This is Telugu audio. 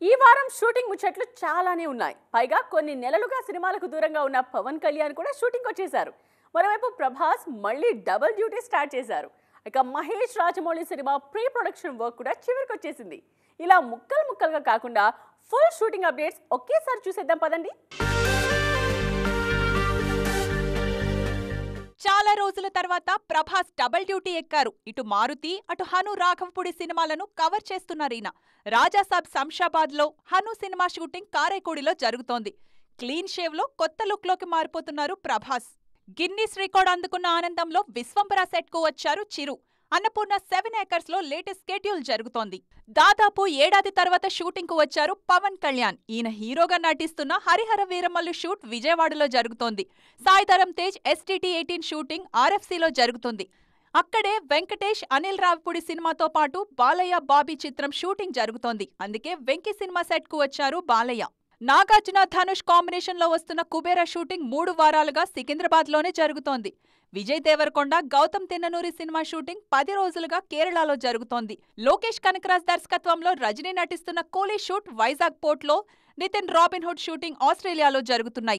ఈ వారం షూటింగ్ ముచ్చట్లు చాలానే ఉన్నాయి. పైగా కొన్ని నెలలుగా సినిమాలకు దూరంగా ఉన్న పవన్ కళ్యాణ్ కూడా షూటింగ్ వచ్చేశారు. మరోవైపు ప్రభాస్ మళ్ళీ డబుల్ డ్యూటీ స్టార్ట్ చేశారు. ఇక Mahesh Rajamouli cinema pre production work కూడా చివరికి వచ్చేసింది. ఇలా ముక్కలు ముక్కలుగా కాకుండా ఫుల్ షూటింగ్ అప్డేట్స్ ఒకేసారి చూసేద్దాం పదండి. చాలా రోజుల తర్వాత ప్రభాస్ డబుల్ డ్యూటీ ఎక్కారు. ఇటు మారుతి అటు హను రాఘవపూడి సినిమాలను కవర్ చేస్తున్నారీయన. రాజాసాబ్ శంషాబాద్ లో హను సినిమా షూటింగ్ కారైకోడిలో జరుగుతోంది. క్లీన్ షేవ్ లో కొత్త లుక్ లోకి మారిపోతున్నారు ప్రభాస్. గిన్నీస్ రికార్డ్ అందుకున్న ఆనందంలో విశ్వంబర సెట్ కు వచ్చారు చిరు. అన్నపూర్ణ 7 ఏకర్స్ లో లేటెస్ట్ స్కెడ్యూల్ జరుగుతోంది. దాదాపు ఏడాది తర్వాత షూటింగ్ కు వచ్చారు పవన్ కళ్యాణ్. ఈయన హీరోగా నటిస్తున్న హరిహర వీరమల్లు షూట్ విజయవాడలో జరుగుతోంది. సాయిధరం తేజ్ STT 18 షూటింగ్ RFCలో జరుగుతుంది. అక్కడే వెంకటేష్ అనిల్ రావిపూడి సినిమాతో పాటు బాలయ్య బాబీ చిత్రం షూటింగ్ జరుగుతోంది. అందుకే వెంకీ సినిమా సెట్ కు వచ్చారు బాలయ్య. నాగార్జున ధనుష్ కాంబినేషన్ లో వస్తున్న కుబేర షూటింగ్ 3 వారాలుగా సికింద్రాబాద్ లోనే జరుగుతోంది. విజయ్ దేవరకొండ గౌతమ్ తిన్ననూరి సినిమా షూటింగ్ 10 రోజులుగా కేరళలో జరుగుతోంది. లోకేష్ కనకరాజ్ దర్శకత్వంలో రజనీ నటిస్తున్న కోలీ షూట్ వైజాగ్ పోర్ట్ లో, నితిన్ రాబిన్హుడ్ షూటింగ్ ఆస్ట్రేలియాలో జరుగుతున్నాయి.